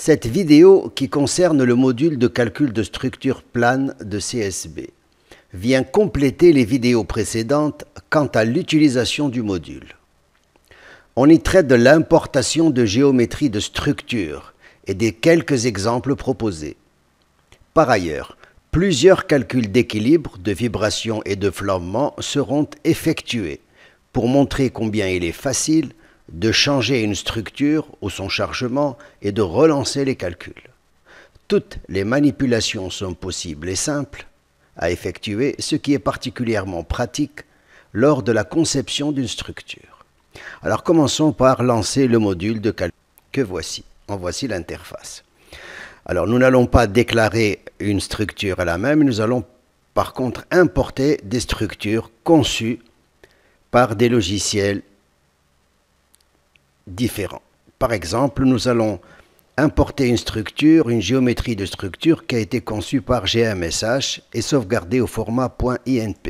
Cette vidéo qui concerne le module de calcul de structure plane de CSB vient compléter les vidéos précédentes quant à l'utilisation du module. On y traite de l'importation de géométrie de structure et des quelques exemples proposés. Par ailleurs, plusieurs calculs d'équilibre, de vibration et de flambement seront effectués pour montrer combien il est facile de changer une structure ou son chargement et de relancer les calculs. Toutes les manipulations sont possibles et simples à effectuer, ce qui est particulièrement pratique lors de la conception d'une structure. Alors commençons par lancer le module de calcul que voici. En voici l'interface. Alors nous n'allons pas déclarer une structure à la main, mais nous allons par contre importer des structures conçues par des logiciels différents. Par exemple, nous allons importer une structure, une géométrie de structure qui a été conçue par GMSH et sauvegardée au format .inp.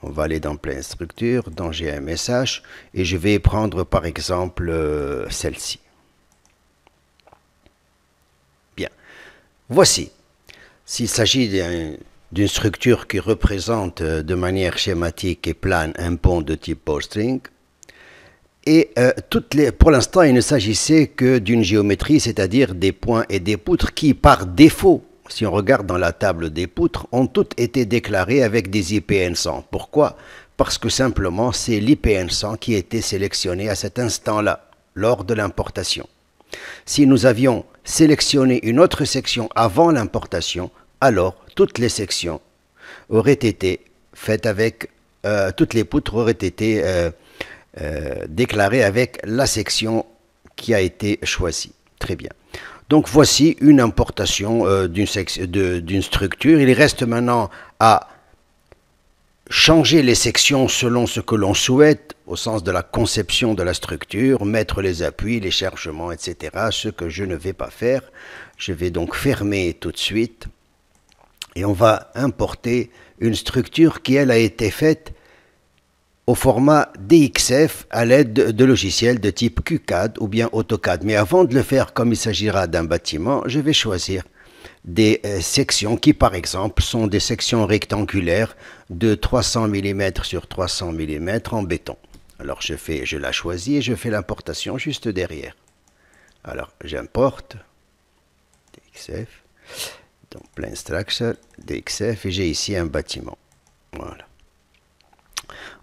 On va aller dans Plein Structure, dans GMSH, et je vais prendre par exemple celle-ci. Bien. Voici. S'il s'agit d'une structure qui représente de manière schématique et plane un pont de type bowstring, et pour l'instant, il ne s'agissait que d'une géométrie, c'est-à-dire des points et des poutres qui, par défaut, si on regarde dans la table des poutres, ont toutes été déclarées avec des IPN 100. Pourquoi? Parce que simplement, c'est l'IPN 100 qui était sélectionné à cet instant-là, lors de l'importation. Si nous avions sélectionné une autre section avant l'importation, alors toutes les sections auraient été faites avec, toutes les poutres auraient été déclarées avec la section qui a été choisie. Très bien. Donc voici une importation d'une structure. Il reste maintenant à changer les sections selon ce que l'on souhaite, au sens de la conception de la structure, mettre les appuis, les chargements, etc. Ce que je ne vais pas faire. Je vais donc fermer tout de suite. Et on va importer une structure qui, elle, a été faite au format DXF à l'aide de logiciels de type QCAD ou bien AutoCAD. Mais avant de le faire comme il s'agira d'un bâtiment, je vais choisir des sections qui, par exemple, sont des sections rectangulaires de 300 mm sur 300 mm en béton. Alors je la choisis et je fais l'importation juste derrière. Alors j'importe DXF, donc Plane Structure, DXF, et j'ai ici un bâtiment. Voilà.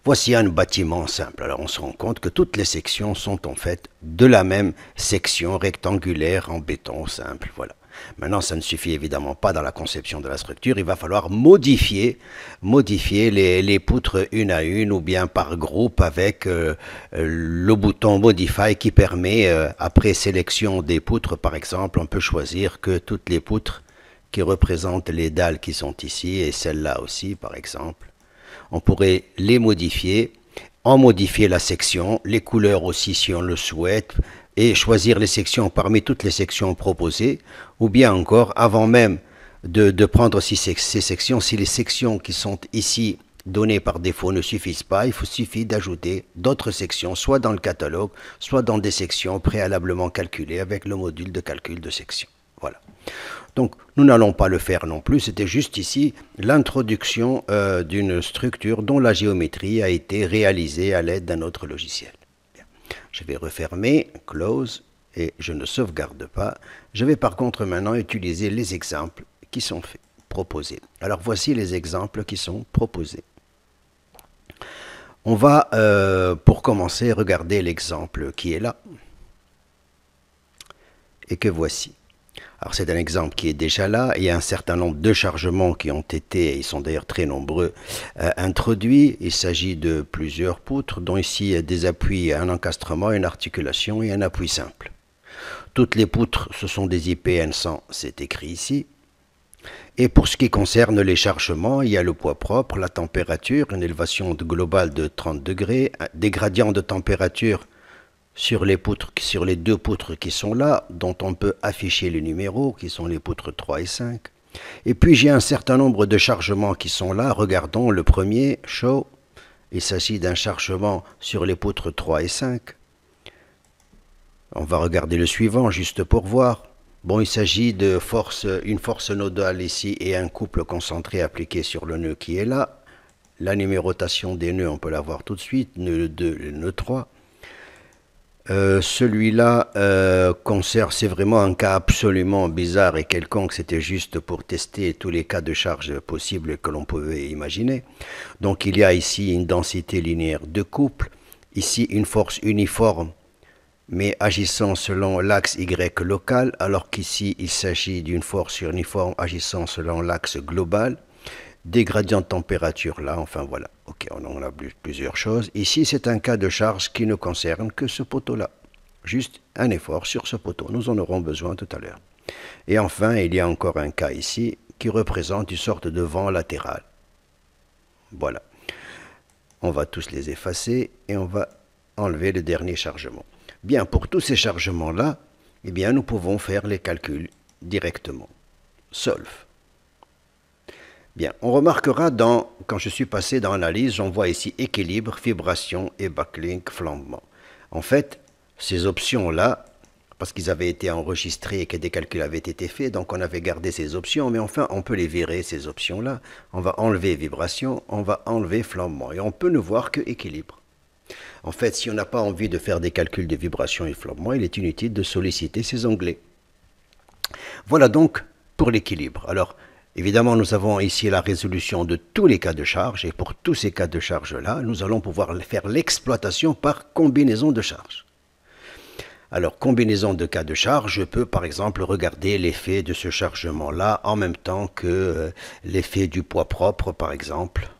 Voici un bâtiment simple. Alors on se rend compte que toutes les sections sont en fait de la même section rectangulaire en béton simple. Voilà. Maintenant, ça ne suffit évidemment pas dans la conception de la structure. Il va falloir modifier les poutres une à une ou bien par groupe avec le bouton Modify qui permet, après sélection des poutres par exemple, on peut choisir que toutes les poutres qui représentent les dalles qui sont ici et celle-là aussi par exemple, on pourrait les modifier, en modifier la section, les couleurs aussi si on le souhaite, et choisir les sections parmi toutes les sections proposées, ou bien encore, avant même de prendre ces sections, si les sections qui sont ici données par défaut ne suffisent pas, il suffit d'ajouter d'autres sections, soit dans le catalogue, soit dans des sections préalablement calculées avec le module de calcul de section. Voilà. Donc, nous n'allons pas le faire non plus, c'était juste ici l'introduction d'une structure dont la géométrie a été réalisée à l'aide d'un autre logiciel. Bien. Je vais refermer, close, et je ne sauvegarde pas. Je vais par contre maintenant utiliser les exemples qui sont proposés. Alors, voici les exemples qui sont proposés. On va, pour commencer, regarder l'exemple qui est là, et que voici. Alors c'est un exemple qui est déjà là, il y a un certain nombre de chargements qui ont été, ils sont d'ailleurs très nombreux, introduits. Il s'agit de plusieurs poutres, dont ici des appuis, un encastrement, une articulation et un appui simple. Toutes les poutres, ce sont des IPN 100, c'est écrit ici. Et pour ce qui concerne les chargements, il y a le poids propre, la température, une élévation globale de 30 degrés, des gradients de température sur les deux poutres qui sont là, dont on peut afficher les numéros, qui sont les poutres 3 et 5. Et puis j'ai un certain nombre de chargements qui sont là. Regardons le premier, Show. Il s'agit d'un chargement sur les poutres 3 et 5. On va regarder le suivant juste pour voir. Bon, il s'agit de une force nodale ici et un couple concentré appliqué sur le nœud qui est là. La numérotation des nœuds, on peut la voir tout de suite, nœud 2 et nœud 3. Celui-là c'est vraiment un cas absolument bizarre et quelconque, c'était juste pour tester tous les cas de charge possibles que l'on pouvait imaginer. Donc il y a ici une densité linéaire de couple, ici une force uniforme, mais agissant selon l'axe Y local, alors qu'ici il s'agit d'une force uniforme agissant selon l'axe global. Des gradients de température là, enfin voilà, ok, on en a plusieurs choses. Ici, c'est un cas de charge qui ne concerne que ce poteau-là. Juste un effort sur ce poteau, nous en aurons besoin tout à l'heure. Et enfin, il y a encore un cas ici qui représente une sorte de vent latéral. Voilà. On va tous les effacer et on va enlever le dernier chargement. Bien, pour tous ces chargements-là, eh bien, nous pouvons faire les calculs directement. Solve. Bien, on remarquera quand je suis passé dans l'analyse, on voit ici équilibre, vibration et backlink, flambement. En fait, ces options-là, parce qu'ils avaient été enregistrés et que des calculs avaient été faits, donc on avait gardé ces options, mais enfin, on peut les virer, ces options-là. On va enlever vibration, on va enlever flambement, et on peut ne voir que équilibre. En fait, si on n'a pas envie de faire des calculs de vibration et flambement, il est inutile de solliciter ces onglets. Voilà donc pour l'équilibre. Alors, évidemment, nous avons ici la résolution de tous les cas de charge, et pour tous ces cas de charge-là, nous allons pouvoir faire l'exploitation par combinaison de charges. Alors, combinaison de cas de charge, je peux par exemple regarder l'effet de ce chargement-là en même temps que l'effet du poids propre, par exemple,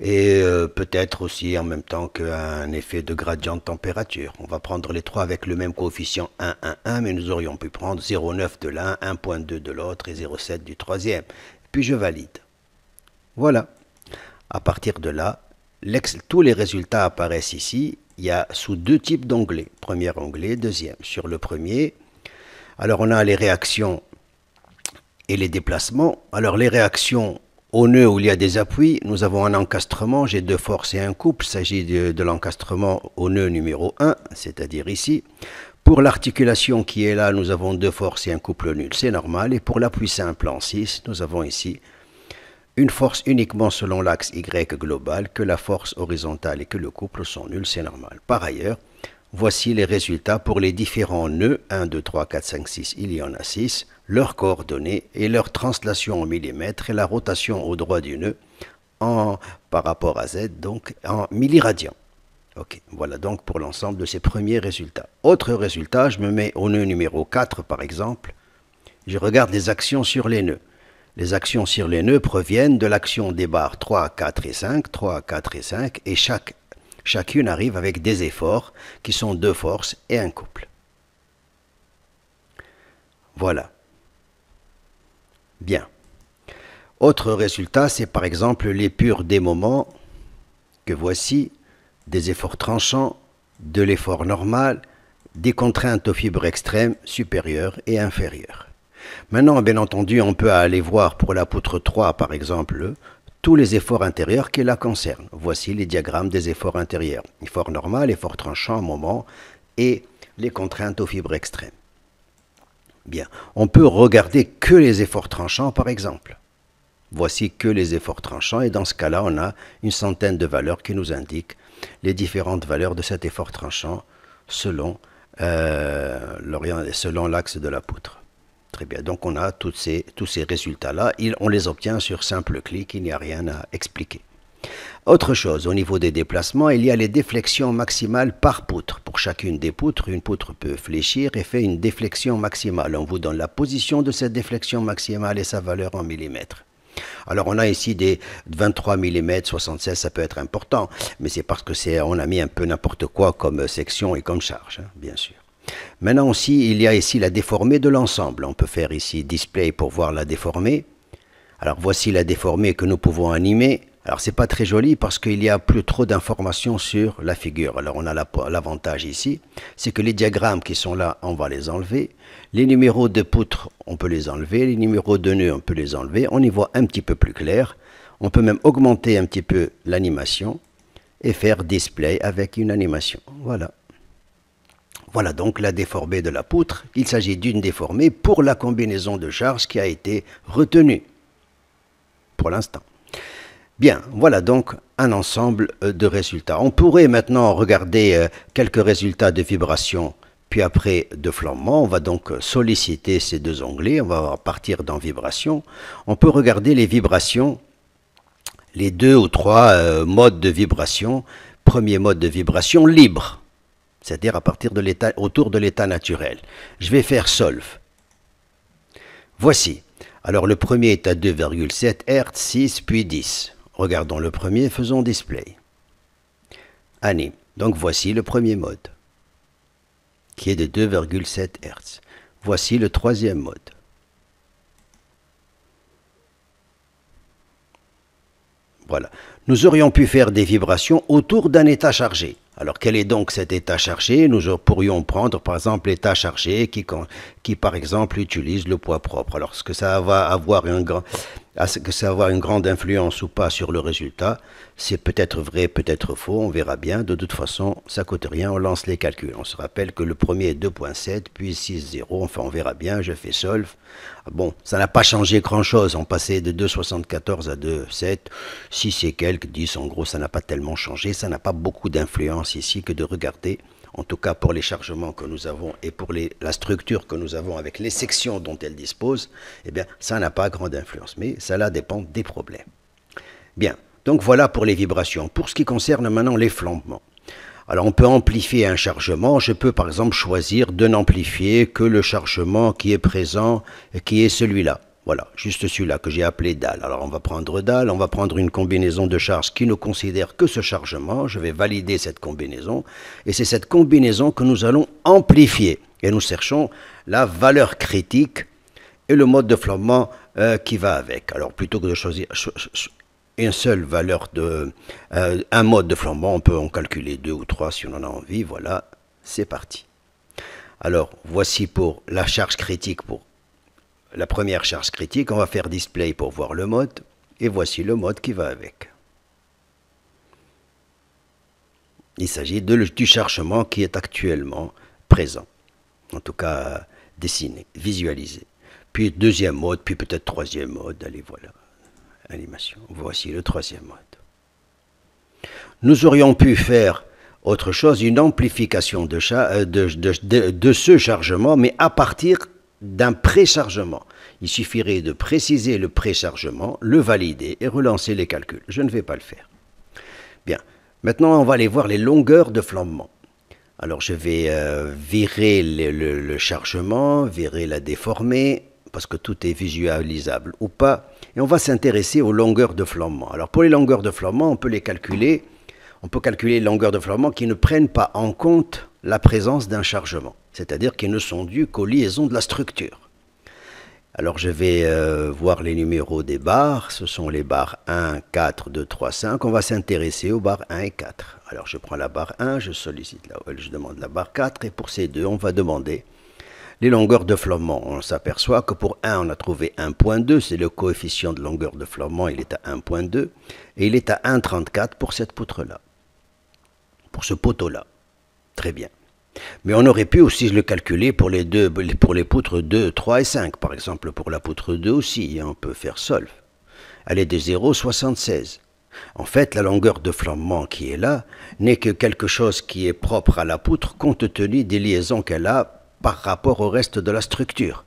et peut-être aussi en même temps qu'un effet de gradient de température. On va prendre les trois avec le même coefficient 1, 1, 1, mais nous aurions pu prendre 0,9 de l'un, 1,2 de l'autre et 0,7 du troisième. Puis je valide. Voilà. À partir de là, tous les résultats apparaissent ici. Il y a sous deux types d'onglets. Premier onglet, deuxième. Sur le premier, alors on a les réactions et les déplacements. Alors les réactions au nœud où il y a des appuis, nous avons un encastrement, j'ai deux forces et un couple. Il s'agit de l'encastrement au nœud numéro 1, c'est-à-dire ici. Pour l'articulation qui est là, nous avons deux forces et un couple nul, c'est normal. Et pour l'appui simple en 6, nous avons ici une force uniquement selon l'axe Y global, que la force horizontale et que le couple sont nuls, c'est normal. Par ailleurs, voici les résultats pour les différents nœuds, 1, 2, 3, 4, 5, 6, il y en a 6, leurs coordonnées et leur translation en millimètres et la rotation au droit du nœud par rapport à Z, donc en milliradians. Ok, voilà donc pour l'ensemble de ces premiers résultats. Autre résultat, je me mets au nœud numéro 4 par exemple, je regarde les actions sur les nœuds. Les actions sur les nœuds proviennent de l'action des barres 3, 4 et 5, 3, 4 et 5, et chacune arrive avec des efforts qui sont deux forces et un couple. Voilà. Bien. Autre résultat, c'est par exemple l'épure des moments que voici, des efforts tranchants, de l'effort normal, des contraintes aux fibres extrêmes supérieures et inférieures. Maintenant, bien entendu, on peut aller voir pour la poutre 3, par exemple, tous les efforts intérieurs qui la concernent. Voici les diagrammes des efforts intérieurs. Effort normal, effort tranchant, moment, et les contraintes aux fibres extrêmes. Bien, on peut regarder que les efforts tranchants, par exemple. Voici que les efforts tranchants, et dans ce cas-là, on a une centaine de valeurs qui nous indiquent les différentes valeurs de cet effort tranchant selon l'axe de la poutre. Très bien, donc on a tous ces résultats-là, on les obtient sur simple clic, il n'y a rien à expliquer. Autre chose, au niveau des déplacements, il y a les déflexions maximales par poutre. Pour chacune des poutres, une poutre peut fléchir et fait une déflexion maximale. On vous donne la position de cette déflexion maximale et sa valeur en millimètres. Alors on a ici des 23 mm, 76, ça peut être important, mais c'est parce que on a mis un peu n'importe quoi comme section et comme charge, hein, bien sûr. Maintenant aussi, il y a ici la déformée de l'ensemble. On peut faire ici display pour voir la déformée. Alors voici la déformée que nous pouvons animer. Alors c'est pas très joli parce qu'il n'y a plus trop d'informations sur la figure. Alors on a l'avantage ici, c'est que les diagrammes qui sont là, on va les enlever. Les numéros de poutres, on peut les enlever. Les numéros de nœuds, on peut les enlever. On y voit un petit peu plus clair. On peut même augmenter un petit peu l'animation et faire display avec une animation. Voilà. Voilà donc la déformée de la poutre. Il s'agit d'une déformée pour la combinaison de charges qui a été retenue pour l'instant. Bien, voilà donc un ensemble de résultats. On pourrait maintenant regarder quelques résultats de vibration, puis après de flambement. On va donc solliciter ces deux onglets. On va partir dans vibration. On peut regarder les vibrations, les 2 ou 3 modes de vibration. Premier mode de vibration libre, c'est-à-dire à partir de l'état, autour de l'état naturel. Je vais faire solve. Voici. Alors le premier est à 2,7 Hz, 6, puis 10. Regardons le premier, faisons display. Anime. Donc voici le premier mode, qui est de 2,7 Hz. Voici le troisième mode. Voilà. Nous aurions pu faire des vibrations autour d'un état chargé. Alors, quel est donc cet état chargé? Nous pourrions prendre, par exemple, l'état chargé qui, par exemple, utilise le poids propre. Alors, est-ce que ça va avoir une grande influence ou pas sur le résultat? C'est peut-être vrai, peut-être faux, on verra bien. De toute façon, ça ne coûte rien, on lance les calculs. On se rappelle que le premier est 2,7, puis 6,0. Enfin, on verra bien, je fais solve. Bon, ça n'a pas changé grand-chose. On passait de 2,74 à 2,7, 6 et quelques, 10. En gros, ça n'a pas tellement changé. Ça n'a pas beaucoup d'influence ici que de regarder, en tout cas pour les chargements que nous avons et pour la structure que nous avons avec les sections dont elle dispose, eh bien, ça n'a pas grande influence. Mais cela dépend des problèmes. Bien, donc voilà pour les vibrations. Pour ce qui concerne maintenant les flambements. Alors on peut amplifier un chargement. Je peux par exemple choisir de n'amplifier que le chargement qui est présent, qui est celui-là. Voilà, juste celui-là que j'ai appelé dalle. Alors on va prendre dalle, on va prendre une combinaison de charges qui ne considère que ce chargement. Je vais valider cette combinaison. Et c'est cette combinaison que nous allons amplifier. Et nous cherchons la valeur critique et le mode de flambement qui va avec. Alors plutôt que de choisir une seule valeur un mode de flambement, on peut en calculer 2 ou 3 si on en a envie. Voilà, c'est parti. Alors voici pour la charge critique, pour la première charge critique. On va faire display pour voir le mode. Et voici le mode qui va avec. Il s'agit du chargement qui est actuellement présent. En tout cas, dessiné, visualisé. Puis deuxième mode, puis peut-être troisième mode. Allez, voilà. Animation. Voici le troisième mode. Nous aurions pu faire autre chose, une amplification de ce chargement, mais à partir d'un préchargement. Il suffirait de préciser le préchargement, le valider et relancer les calculs. Je ne vais pas le faire. Bien. Maintenant, on va aller voir les longueurs de flambement. Alors, je vais virer le chargement, virer la déformée, parce que tout est visualisable ou pas. Et on va s'intéresser aux longueurs de flambement. Alors, pour les longueurs de flambement, on peut les calculer. On peut calculer les longueurs de flambement qui ne prennent pas en compte la présence d'un chargement. C'est-à-dire qui ne sont dues qu'aux liaisons de la structure. Alors, je vais voir les numéros des barres. Ce sont les barres 1, 4, 2, 3, 5. On va s'intéresser aux barres 1 et 4. Alors, je prends la barre 1, je sollicite la OL, je demande la barre 4. Et pour ces deux, on va demander les longueurs de flambement. On s'aperçoit que pour 1, on a trouvé 1,2. C'est le coefficient de longueur de flambement. Il est à 1,2. Et il est à 1,34 pour cette poutre-là. Pour ce poteau-là. Très bien. Mais on aurait pu aussi le calculer pour les poutres 2, 3 et 5. Par exemple, pour la poutre 2 aussi, on peut faire solve. Elle est de 0,76. En fait, la longueur de flambement qui est là n'est que quelque chose qui est propre à la poutre compte tenu des liaisons qu'elle a par rapport au reste de la structure.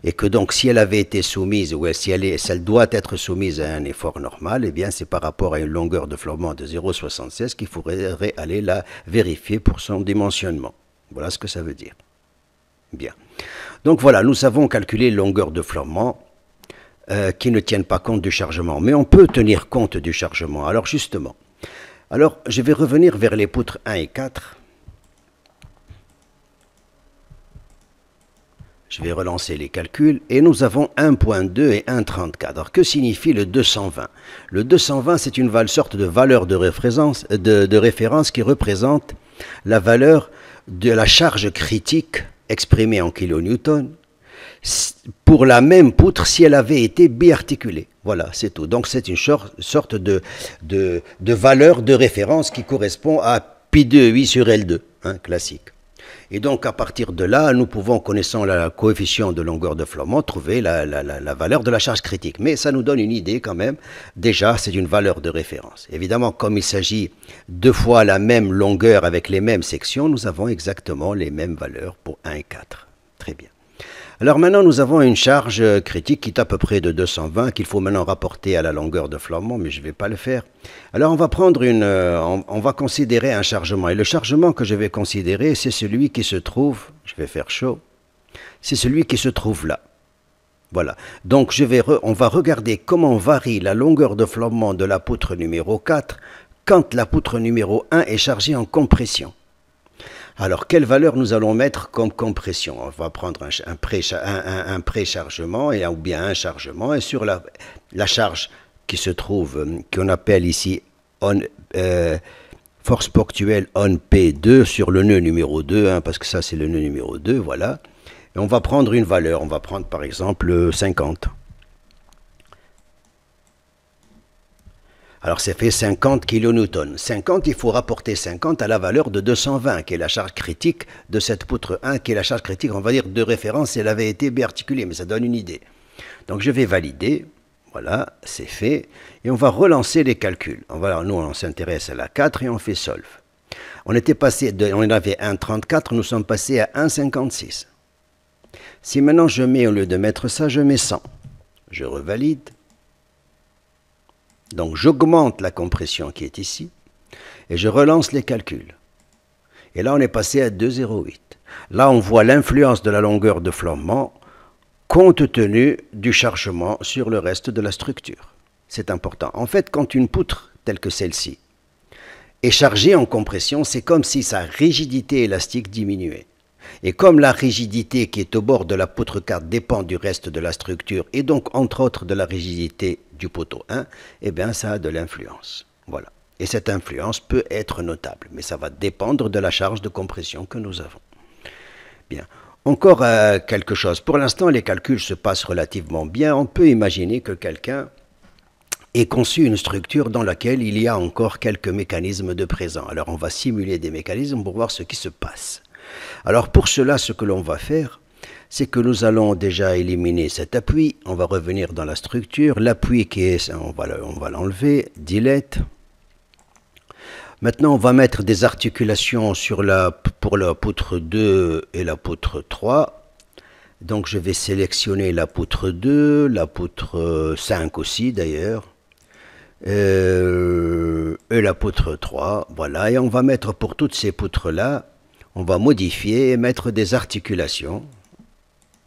Et que donc, si elle avait été soumise, ou si elle doit être soumise à un effort normal, eh bien, c'est par rapport à une longueur de flambement de 0,76 qu'il faudrait aller la vérifier pour son dimensionnement. Voilà ce que ça veut dire. Bien. Donc voilà, nous savons calculer longueur de flambement qui ne tiennent pas compte du chargement. Mais on peut tenir compte du chargement. Alors justement, je vais revenir vers les poutres 1 et 4. Je vais relancer les calculs et nous avons 1,2 et 1,34. Alors que signifie le 220? Le 220, c'est une sorte de valeur de référence qui représente la valeur de la charge critique exprimée en kilonewtons pour la même poutre si elle avait été biarticulée. Voilà, c'est tout. Donc c'est une sorte de valeur de référence qui correspond à pi2 8 sur L2, hein, classique. Et donc, à partir de là, nous pouvons, connaissant le coefficient de longueur de flottement, trouver la valeur de la charge critique. Mais ça nous donne une idée quand même. Déjà, c'est une valeur de référence. Évidemment, comme il s'agit deux fois la même longueur avec les mêmes sections, nous avons exactement les mêmes valeurs pour 1 et 4. Très bien. Alors maintenant, nous avons une charge critique qui est à peu près de 220, qu'il faut maintenant rapporter à la longueur de flottement, mais je ne vais pas le faire. Alors on va prendre on va considérer un chargement. Et le chargement que je vais considérer, c'est celui qui se trouve, je vais faire chaud, c'est celui qui se trouve là. Voilà. Donc on va regarder comment varie la longueur de flottement de la poutre numéro 4 quand la poutre numéro 1 est chargée en compression. Alors, quelle valeur nous allons mettre comme compression? On va prendre un préchargement ou bien un chargement. Et sur la charge qui se trouve, qu'on appelle ici force ponctuelle on P2 sur le nœud numéro 2, hein, parce que ça c'est le nœud numéro 2, voilà. Et on va prendre une valeur, on va prendre par exemple 50. Alors, ça fait 50 kN. 50, il faut rapporter 50 à la valeur de 220, qui est la charge critique de cette poutre 1, qui est la charge critique, on va dire, de référence, si elle avait été biarticulée, mais ça donne une idée. Donc, je vais valider. Voilà, c'est fait. Et on va relancer les calculs. Nous, on s'intéresse à la 4 et on fait solve. On avait 1,34, nous sommes passés à 1,56. Si maintenant je mets, au lieu de mettre ça, je mets 100. Je revalide. Donc j'augmente la compression qui est ici et je relance les calculs. Et là on est passé à 2,08. Là on voit l'influence de la longueur de flottement compte tenu du chargement sur le reste de la structure. C'est important. En fait, quand une poutre telle que celle-ci est chargée en compression, c'est comme si sa rigidité élastique diminuait. Et comme la rigidité qui est au bord de la poutre 4 dépend du reste de la structure et donc entre autres de la rigidité du poteau 1, eh bien ça a de l'influence. Voilà. Et cette influence peut être notable, mais ça va dépendre de la charge de compression que nous avons. Bien. Encore quelque chose. Pour l'instant, les calculs se passent relativement bien. On peut imaginer que quelqu'un ait conçu une structure dans laquelle il y a encore quelques mécanismes de présent. Alors on va simuler des mécanismes pour voir ce qui se passe. Alors pour cela, ce que l'on va faire, c'est que nous allons déjà éliminer cet appui. On va revenir dans la structure. L'appui qui est, on va l'enlever, delete. Maintenant, on va mettre des articulations pour la poutre 2 et la poutre 3. Donc je vais sélectionner la poutre 2, la poutre 5 aussi d'ailleurs, et la poutre 3. Voilà, et on va mettre pour toutes ces poutres-là, on va modifier et mettre des articulations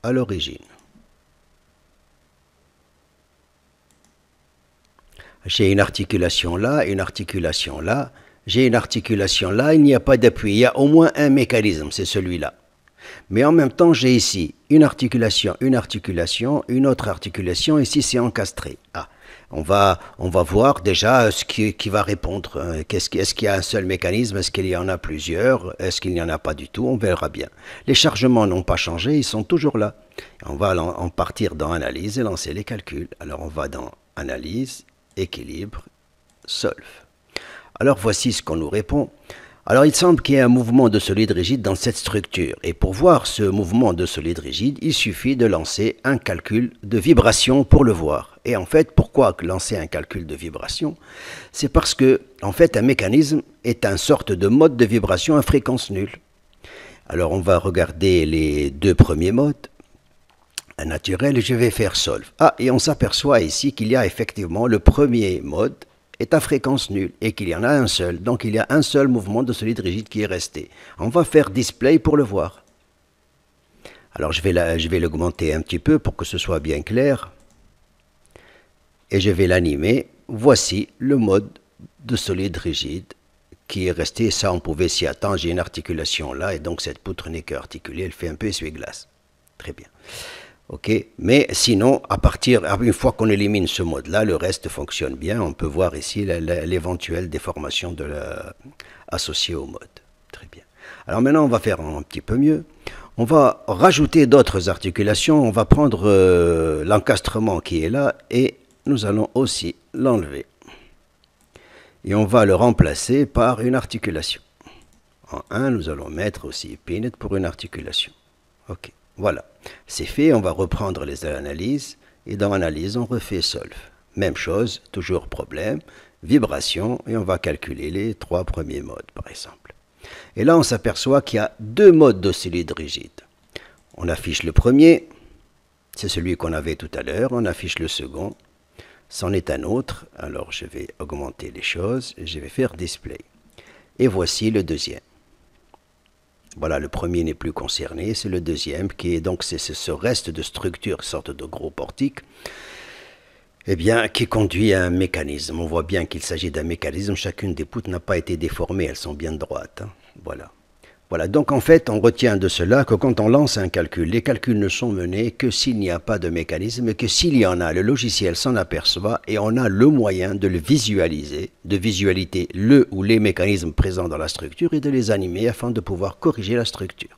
à l'origine. J'ai une articulation là, une articulation là, j'ai une articulation là, il n'y a pas d'appui, il y a au moins un mécanisme, c'est celui-là. Mais en même temps, j'ai ici une articulation, une autre articulation, ici c'est encastré. Ah. On va voir déjà ce qui va répondre. Est-ce qu'il y a un seul mécanisme? Est-ce qu'il y en a plusieurs? Est-ce qu'il n'y en a pas du tout? On verra bien. Les chargements n'ont pas changé, ils sont toujours là. On va en partir dans Analyse et lancer les calculs. Alors on va dans Analyse, Équilibre, Solve. Alors voici ce qu'on nous répond. Alors il semble qu'il y ait un mouvement de solide rigide dans cette structure. Et pour voir ce mouvement de solide rigide, il suffit de lancer un calcul de vibration pour le voir. Et en fait, pourquoi lancer un calcul de vibration? C'est parce que, en fait, un mécanisme est une sorte de mode de vibration à fréquence nulle. Alors on va regarder les deux premiers modes. Un naturel, et je vais faire solve. Ah, et on s'aperçoit ici qu'il y a effectivement le premier mode est à fréquence nulle et qu'il y en a un seul. Donc il y a un seul mouvement de solide rigide qui est resté. On va faire display pour le voir. Alors je vais l'augmenter un petit peu pour que ce soit bien clair. Et je vais l'animer. Voici le mode de solide rigide qui est resté. Ça, on pouvait s'y attendre. J'ai une articulation là et donc cette poutre n'est qu'articulée. Elle fait un peu essuie-glace. Très bien. Ok, mais sinon, une fois qu'on élimine ce mode-là, le reste fonctionne bien. On peut voir ici l'éventuelle déformation associée au mode. Très bien. Alors maintenant, on va faire un petit peu mieux. On va rajouter d'autres articulations. On va prendre l'encastrement qui est là et nous allons aussi l'enlever. Et on va le remplacer par une articulation. En 1, nous allons mettre aussi peanut pour une articulation. Ok, voilà. C'est fait, on va reprendre les analyses. Et dans analyse, on refait solve. Même chose, toujours problème, vibration, et on va calculer les 3 premiers modes, par exemple. Et là, on s'aperçoit qu'il y a 2 modes d'oscilloïde rigide. On affiche le premier, c'est celui qu'on avait tout à l'heure. On affiche le second, c'en est un autre. Alors, je vais augmenter les choses, et je vais faire display. Et voici le deuxième. Voilà, le premier n'est plus concerné, c'est le deuxième, qui est donc ce reste de structure, sorte de gros portique, eh bien, qui conduit à un mécanisme. On voit bien qu'il s'agit d'un mécanisme, chacune des poutres n'a pas été déformée, elles sont bien droites. Hein. Voilà. Voilà, donc en fait, on retient de cela que quand on lance un calcul, les calculs ne sont menés que s'il n'y a pas de mécanisme, et que s'il y en a, le logiciel s'en aperçoit et on a le moyen de le visualiser, de visualiser le ou les mécanismes présents dans la structure et de les animer afin de pouvoir corriger la structure.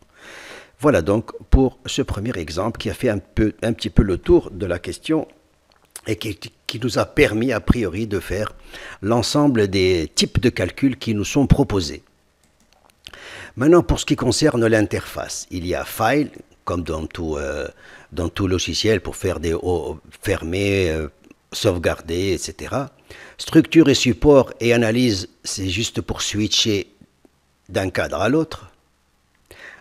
Voilà donc pour ce premier exemple qui a fait un petit peu le tour de la question et qui nous a permis a priori de faire l'ensemble des types de calculs qui nous sont proposés. Maintenant, pour ce qui concerne l'interface, il y a File, comme dans tout logiciel pour faire des fermer, sauvegarder, etc. Structure et support et analyse, c'est juste pour switcher d'un cadre à l'autre.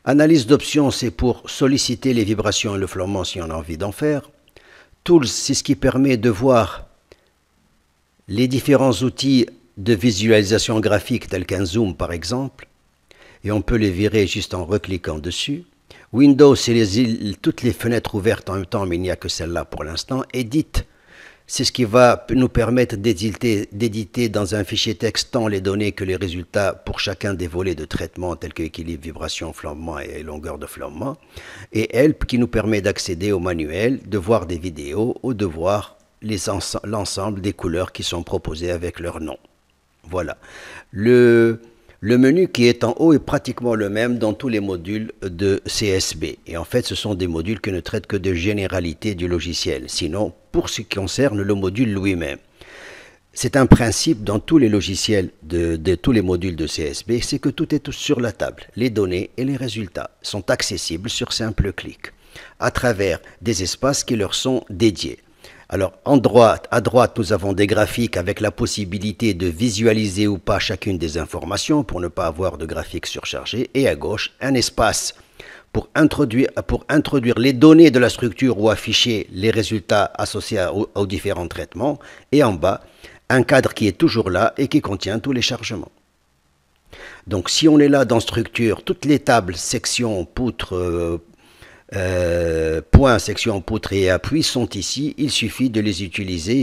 Analyse d'options, c'est pour solliciter les vibrations et le flottement si on a envie d'en faire. Tools, c'est ce qui permet de voir les différents outils de visualisation graphique tels qu'un zoom par exemple. Et on peut les virer juste en recliquant dessus. Windows, c'est toutes les fenêtres ouvertes en même temps, mais il n'y a que celle-là pour l'instant. Edit, c'est ce qui va nous permettre d'éditer dans un fichier texte tant les données que les résultats pour chacun des volets de traitement tels que équilibre, vibration, flambement et longueur de flambement. Et Help, qui nous permet d'accéder au manuel, de voir des vidéos ou de voir l'ensemble des couleurs qui sont proposées avec leur nom. Voilà. Le menu qui est en haut est pratiquement le même dans tous les modules de CSB. Et en fait, ce sont des modules qui ne traitent que de généralité du logiciel. Sinon, pour ce qui concerne le module lui-même, c'est un principe dans tous les logiciels de tous les modules de CSB, c'est que tout est sur la table. Les données et les résultats sont accessibles sur simple clic, à travers des espaces qui leur sont dédiés. Alors, à droite, nous avons des graphiques avec la possibilité de visualiser ou pas chacune des informations pour ne pas avoir de graphique surchargé. Et à gauche, un espace pour introduire les données de la structure ou afficher les résultats associés aux différents traitements. Et en bas, un cadre qui est toujours là et qui contient tous les chargements. Donc, si on est là dans structure, toutes les tables, sections, poutres, points, section, poutre et appui sont ici, il suffit de les utiliser,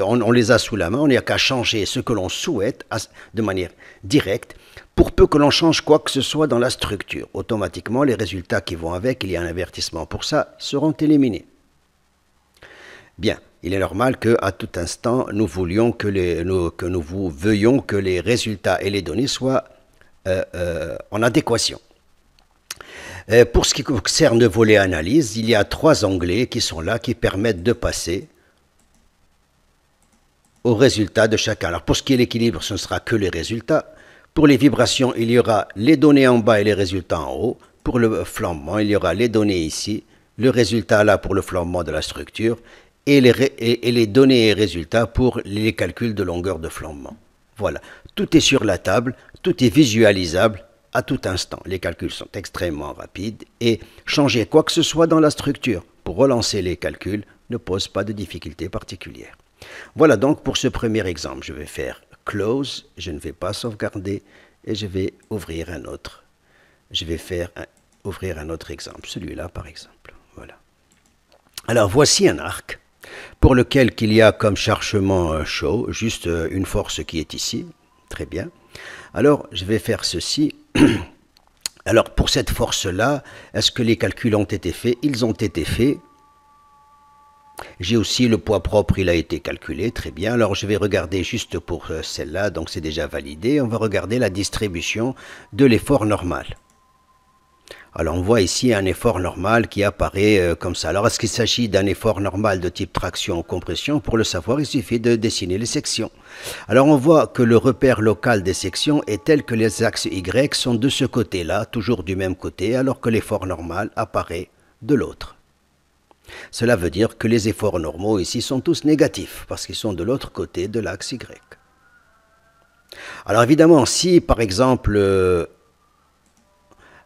on les a sous la main, on n'a qu'à changer ce que l'on souhaite de manière directe, pour peu que l'on change quoi que ce soit dans la structure. Automatiquement, les résultats qui vont avec, il y a un avertissement pour ça, seront éliminés. Bien, il est normal qu'à tout instant, nous veuillions que les résultats et les données soient en adéquation. Pour ce qui concerne le volet analyse, il y a 3 onglets qui sont là, qui permettent de passer aux résultats de chacun. Alors pour ce qui est l'équilibre, ce ne sera que les résultats. Pour les vibrations, il y aura les données en bas et les résultats en haut. Pour le flambement, il y aura les données ici, le résultat là pour le flambement de la structure, et les données et résultats pour les calculs de longueur de flambement. Voilà, tout est sur la table, tout est visualisable à tout instant. Les calculs sont extrêmement rapides et changer quoi que ce soit dans la structure pour relancer les calculs ne pose pas de difficulté particulière. Voilà donc pour ce premier exemple. Je vais faire Close, je ne vais pas sauvegarder et je vais ouvrir un autre. Je vais ouvrir un autre exemple, celui-là par exemple. Voilà. Alors voici un arc pour lequel il y a comme chargement show, juste une force qui est ici. Très bien. Alors je vais faire ceci. Alors pour cette force-là, est-ce que les calculs ont été faits? Ils ont été faits. J'ai aussi le poids propre, il a été calculé, très bien. Alors je vais regarder juste pour celle-là, donc c'est déjà validé. On va regarder la distribution de l'effort normal. Alors on voit ici un effort normal qui apparaît comme ça. Alors est-ce qu'il s'agit d'un effort normal de type traction ou compression? Pour le savoir, il suffit de dessiner les sections. Alors on voit que le repère local des sections est tel que les axes Y sont de ce côté-là, toujours du même côté, alors que l'effort normal apparaît de l'autre. Cela veut dire que les efforts normaux ici sont tous négatifs, parce qu'ils sont de l'autre côté de l'axe Y. Alors évidemment, si par exemple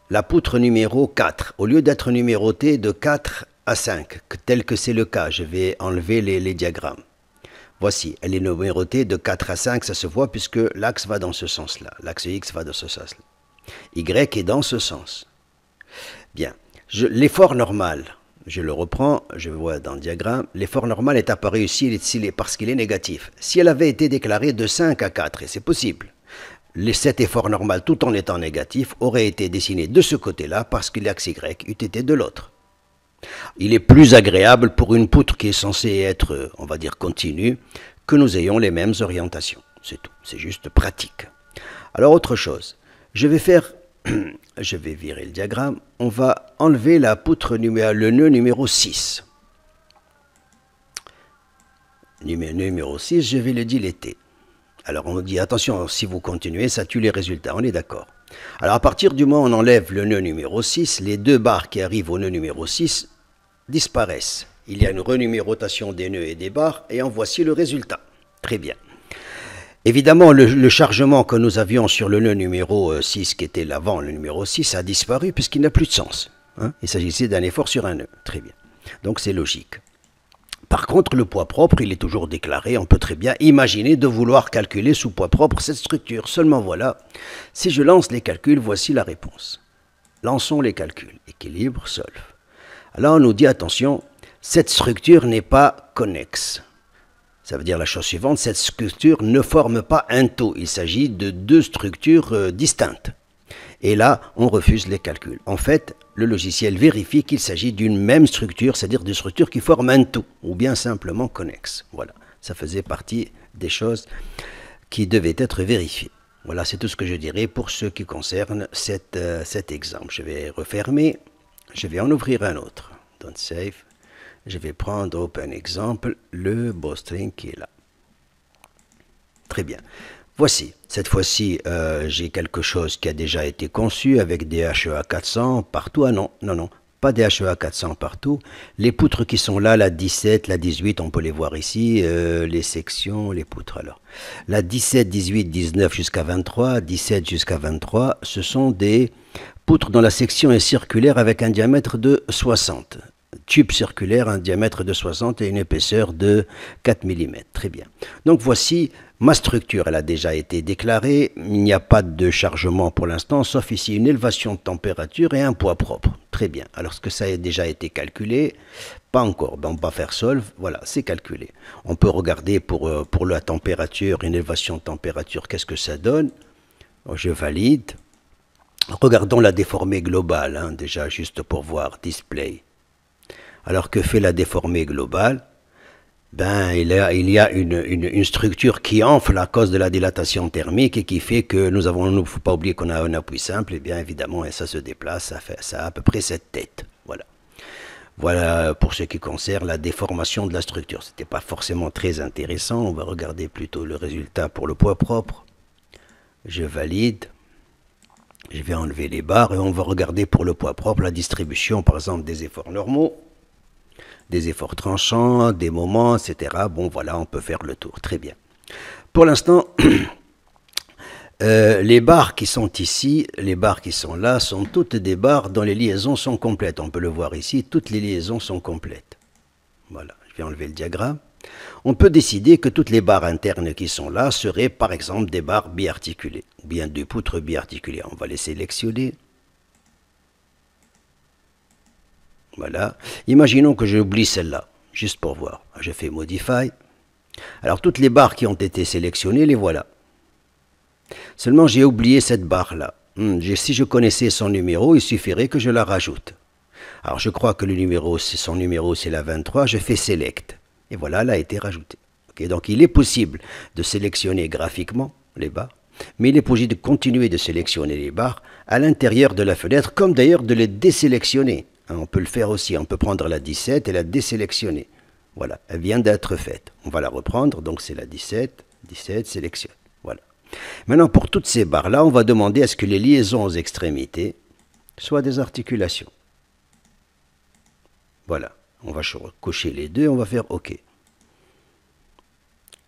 la poutre numéro 4, au lieu d'être numérotée de 4 à 5, tel que c'est le cas, je vais enlever les diagrammes. Voici, elle est numérotée de 4 à 5, ça se voit puisque l'axe va dans ce sens-là. L'axe X va dans ce sens-là. Y est dans ce sens. Bien, l'effort normal, je le reprends, je vois dans le diagramme, l'effort normal est apparu ici parce qu'il est négatif. Si elle avait été déclarée de 5 à 4, et c'est possible, cet effort normal, tout en étant négatif, aurait été dessiné de ce côté-là parce que l'axe Y eût été de l'autre. Il est plus agréable pour une poutre qui est censée être, on va dire, continue, que nous ayons les mêmes orientations. C'est tout, c'est juste pratique. Alors autre chose, je vais virer le diagramme, on va enlever la poutre le nœud numéro 6. Numéro 6, je vais le dilater. Alors on dit attention, si vous continuez, ça tue les résultats, on est d'accord. Alors à partir du moment où on enlève le nœud numéro 6, les deux barres qui arrivent au nœud numéro 6 disparaissent. Il y a une renumérotation des nœuds et des barres et en voici le résultat. Très bien. Évidemment, le chargement que nous avions sur le nœud numéro 6, qui était l'avant, le numéro 6, a disparu puisqu'il n'a plus de sens. Hein. Il s'agissait d'un effort sur un nœud. Très bien. Donc c'est logique. Par contre, le poids propre, il est toujours déclaré. On peut très bien imaginer de vouloir calculer sous poids propre cette structure. Seulement voilà, si je lance les calculs, voici la réponse. Lançons les calculs. Équilibre, solve. Alors on nous dit, attention, cette structure n'est pas connexe. Ça veut dire la chose suivante, cette structure ne forme pas un tout. Il s'agit de deux structures distinctes. Et là, on refuse les calculs. En fait, le logiciel vérifie qu'il s'agit d'une même structure, c'est-à-dire d'une structure qui forme un tout, ou bien simplement connexe. Voilà, ça faisait partie des choses qui devaient être vérifiées. Voilà, c'est tout ce que je dirais pour ce qui concerne cet exemple. Je vais refermer, je vais en ouvrir un autre. Don't save. Je vais prendre Open Example, le bowstring qui est là. Très bien. Voici, cette fois-ci, j'ai quelque chose qui a déjà été conçu avec des HEA 400 partout. Ah non, non, non, pas des HEA 400 partout. Les poutres qui sont là, la 17, la 18, on peut les voir ici, les sections, les poutres alors. La 17, 18, 19 jusqu'à 23, 17 jusqu'à 23, ce sont des poutres dont la section est circulaire avec un diamètre de 60. Tube circulaire, un diamètre de 60 et une épaisseur de 4 mm. Très bien. Donc voici ma structure. Elle a déjà été déclarée. Il n'y a pas de chargement pour l'instant, sauf ici une élévation de température et un poids propre. Très bien. Alors est-ce que ça a déjà été calculé? Pas encore. Ben, on va faire solve. Voilà, c'est calculé. On peut regarder pour la température, une élévation de température, qu'est-ce que ça donne? Je valide. Regardons la déformée globale, hein, déjà juste pour voir. Display. Alors que fait la déformée globale? Ben, il y a une structure qui enfle à cause de la dilatation thermique et qui fait que il ne faut pas oublier qu'on a un appui simple, et bien évidemment, et ça se déplace, ça a à peu près cette tête. Voilà. Voilà pour ce qui concerne la déformation de la structure. Ce n'était pas forcément très intéressant. On va regarder plutôt le résultat pour le poids propre. Je valide. Je vais enlever les barres et on va regarder pour le poids propre la distribution, par exemple, des efforts normaux. Des efforts tranchants, des moments, etc. Bon, voilà, on peut faire le tour. Très bien. Pour l'instant, les barres qui sont ici, les barres qui sont là, sont toutes des barres dont les liaisons sont complètes. On peut le voir ici, toutes les liaisons sont complètes. Voilà, je vais enlever le diagramme. On peut décider que toutes les barres internes qui sont là seraient, par exemple, des barres biarticulées, ou bien des poutres biarticulées. On va les sélectionner. Voilà. Imaginons que j'oublie celle-là, juste pour voir. Je fais Modify. Alors, toutes les barres qui ont été sélectionnées, les voilà. Seulement, j'ai oublié cette barre-là. Si je connaissais son numéro, il suffirait que je la rajoute. Alors, je crois que son numéro, c'est la 23. Je fais Select. Et voilà, elle a été rajoutée. Okay, donc, il est possible de sélectionner graphiquement les barres. Mais il est possible de continuer de sélectionner les barres à l'intérieur de la fenêtre, comme d'ailleurs de les désélectionner. On peut le faire aussi, on peut prendre la 17 et la désélectionner. Voilà, elle vient d'être faite. On va la reprendre, donc c'est la 17, 17, sélectionne. Voilà. Maintenant, pour toutes ces barres-là, on va demander à ce que les liaisons aux extrémités soient des articulations. Voilà, on va cocher les deux, on va faire OK.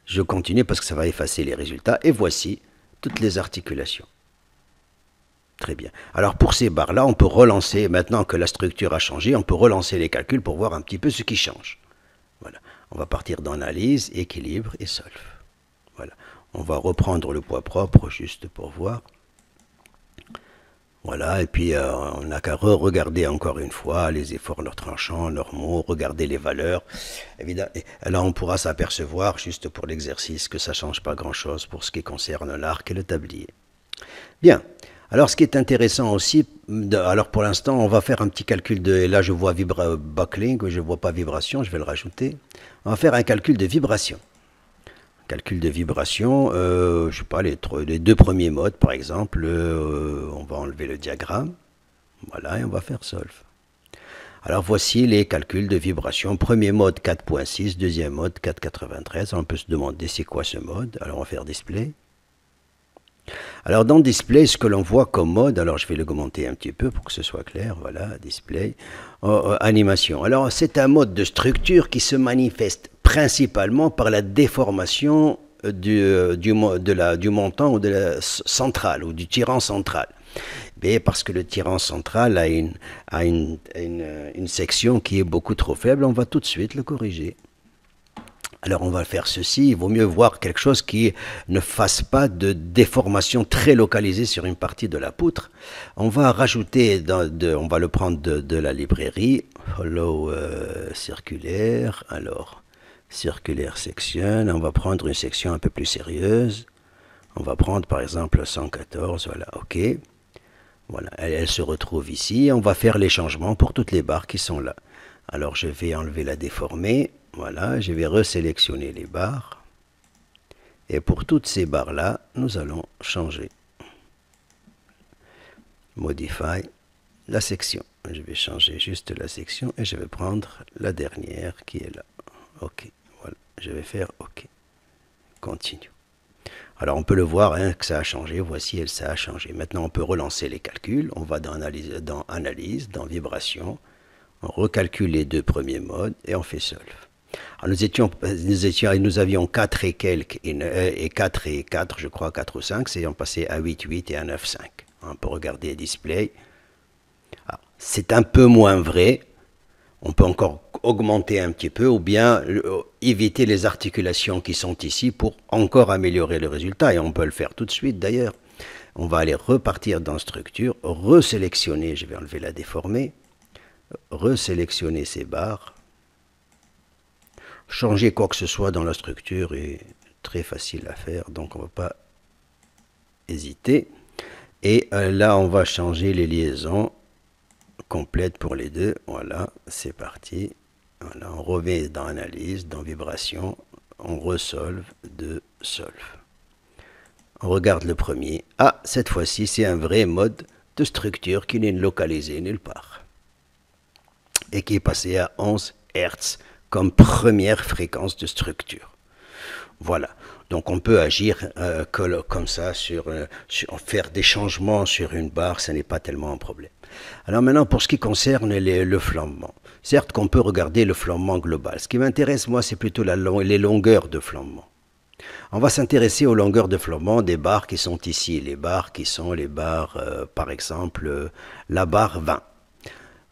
Je continue parce que ça va effacer les résultats. Et voici toutes les articulations. Très bien. Alors pour ces barres-là, on peut relancer, maintenant que la structure a changé, on peut relancer les calculs pour voir un petit peu ce qui change. Voilà. On va partir d'analyse, équilibre et solve. Voilà. On va reprendre le poids propre juste pour voir. Voilà, et puis on n'a qu'à regarder encore une fois les efforts, leurs tranchants, leurs mots, regarder les valeurs. Évidemment, et là, on pourra s'apercevoir, juste pour l'exercice, que ça ne change pas grand-chose pour ce qui concerne l'arc et le tablier. Bien, alors ce qui est intéressant aussi, alors pour l'instant, on va faire un petit calcul de, et là je vois buckling, je ne vois pas vibration, je vais le rajouter. On va faire un calcul de vibration. Calcul de vibration, je sais pas, les deux premiers modes par exemple, on va enlever le diagramme, voilà, et on va faire solve. Alors voici les calculs de vibration, premier mode 4.6, deuxième mode 4.93, on peut se demander c'est quoi ce mode, alors on va faire display. Alors dans display, ce que l'on voit comme mode, alors je vais l'augmenter un petit peu pour que ce soit clair, voilà, display, animation. Alors c'est un mode de structure qui se manifeste principalement par la déformation du montant ou de la centrale ou du tirant central. Mais parce que le tirant central a une section qui est beaucoup trop faible, on va tout de suite le corriger. Alors on va faire ceci, il vaut mieux voir quelque chose qui ne fasse pas de déformation très localisée sur une partie de la poutre. On va rajouter, on va le prendre de la librairie, hollow circulaire, alors circulaire section, on va prendre une section un peu plus sérieuse. On va prendre par exemple 114, voilà, ok. Voilà, elle se retrouve ici, on va faire les changements pour toutes les barres qui sont là. Alors je vais enlever la déformer. Voilà, je vais resélectionner les barres. Et pour toutes ces barres-là, nous allons changer. Modify la section. Je vais changer juste la section et je vais prendre la dernière qui est là. OK, voilà, je vais faire OK. Continue. Alors on peut le voir hein, que ça a changé. Voici, ça a changé. Maintenant, on peut relancer les calculs. On va dans analyse, dans vibration. On recalcule les deux premiers modes et on fait solve. Alors nous avions 4 et quelques, et 4 et 4, je crois, 4 ou 5, c'est on passait à 8, 8 et à 9, 5. On peut regarder display. C'est un peu moins vrai. On peut encore augmenter un petit peu ou bien éviter les articulations qui sont ici pour encore améliorer le résultat. Et on peut le faire tout de suite d'ailleurs. On va aller repartir dans structure, resélectionner, je vais enlever la déformer, resélectionner ces barres. Changer quoi que ce soit dans la structure est très facile à faire, donc on ne va pas hésiter. Et là, on va changer les liaisons complètes pour les deux. Voilà, c'est parti. Voilà, on revient dans analyse, dans vibration, on resolve de solve. On regarde le premier. Ah, cette fois-ci, c'est un vrai mode de structure qui n'est localisé nulle part. Et qui est passé à 11 Hz. Comme première fréquence de structure. Voilà, donc on peut agir comme ça, faire des changements sur une barre, ce n'est pas tellement un problème. Alors maintenant, pour ce qui concerne le flambement, certes qu'on peut regarder le flambement global. Ce qui m'intéresse, moi, c'est plutôt les longueurs de flambement. On va s'intéresser aux longueurs de flambement des barres qui sont ici, les barres qui sont les barres, par exemple, la barre 20.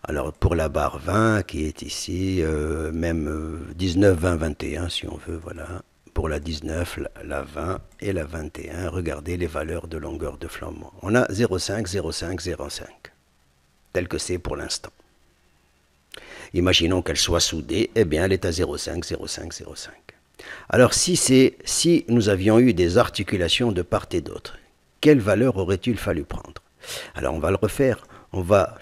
Alors pour la barre 20 qui est ici, même 19, 20, 21 si on veut, voilà. Pour la 19, la 20 et la 21, regardez les valeurs de longueur de flambement. On a 0,5, 0,5, 0,5, tel que c'est pour l'instant. Imaginons qu'elle soit soudée, eh bien elle est à 0,5, 0,5, 0,5. Alors si nous avions eu des articulations de part et d'autre, quelle valeur aurait-il fallu prendre? Alors on va le refaire. On va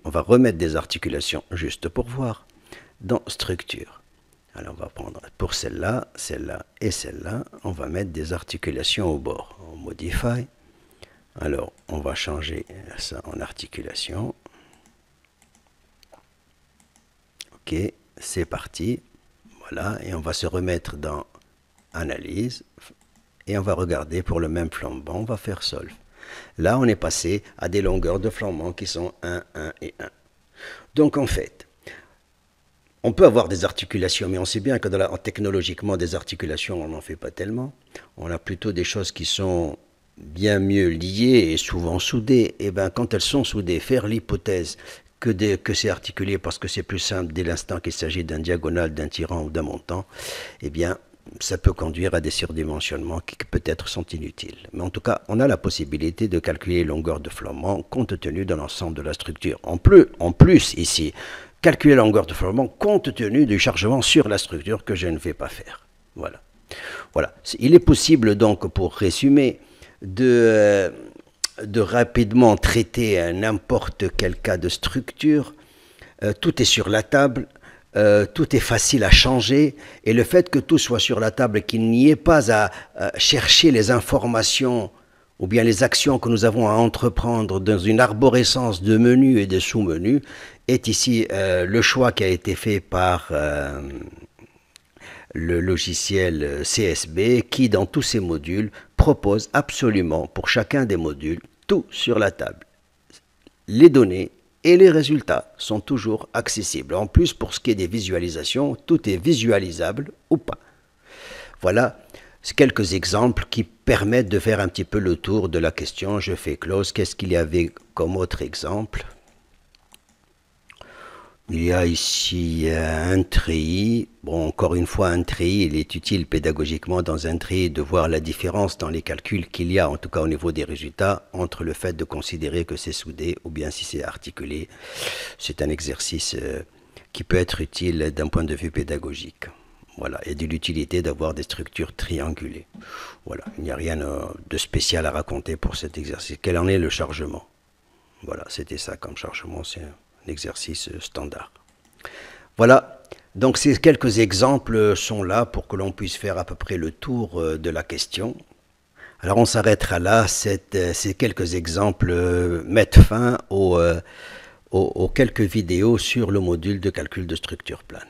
on va remettre des articulations juste pour voir dans structure. Alors on va prendre pour celle-là, celle-là et celle-là, on va mettre des articulations au bord. on modifie. Alors, on va changer ça en articulation. Ok, c'est parti. Voilà, et on va se remettre dans analyse. Et on va regarder pour le même flambant, on va faire solve. Là, on est passé à des longueurs de flambant qui sont 1, 1 et 1. Donc, en fait, on peut avoir des articulations, mais on sait bien que technologiquement, des articulations, on n'en fait pas tellement. On a plutôt des choses qui sont bien mieux liées et souvent soudées. Et bien, quand elles sont soudées, faire l'hypothèse que c'est articulé parce que c'est plus simple dès l'instant qu'il s'agit d'un diagonal, d'un tirant ou d'un montant, eh bien, ça peut conduire à des surdimensionnements qui peut-être sont inutiles. Mais en tout cas, on a la possibilité de calculer les longueurs de flambant compte tenu de l'ensemble de la structure. En plus ici, calculer la longueur de flambant compte tenu du chargement sur la structure que je ne vais pas faire. Voilà. Voilà. Il est possible donc, pour résumer, de rapidement traiter n'importe quel cas de structure. Tout est sur la table. Tout est facile à changer, et le fait que tout soit sur la table et qu'il n'y ait pas à chercher les informations ou bien les actions que nous avons à entreprendre dans une arborescence de menus et de sous-menus est ici le choix qui a été fait par le logiciel CSB qui, dans tous ses modules, propose absolument pour chacun des modules tout sur la table. Les données et les résultats sont toujours accessibles. En plus, pour ce qui est des visualisations, tout est visualisable ou pas. Voilà quelques exemples qui permettent de faire un petit peu le tour de la question. Je fais close. Qu'est-ce qu'il y avait comme autre exemple? Il y a ici un treillis. Bon, encore une fois, un treillis, il est utile pédagogiquement dans un treillis de voir la différence dans les calculs qu'il y a, en tout cas au niveau des résultats, entre le fait de considérer que c'est soudé ou bien si c'est articulé. C'est un exercice qui peut être utile d'un point de vue pédagogique. Voilà, et de l'utilité d'avoir des structures triangulées. Voilà, il n'y a rien de spécial à raconter pour cet exercice. Quel en est le chargement? Voilà, c'était ça comme chargement, c'est un exercice standard. Voilà, donc ces quelques exemples sont là pour que l'on puisse faire à peu près le tour de la question. Alors on s'arrêtera là, ces quelques exemples mettent fin aux quelques vidéos sur le module de calcul de structure plane.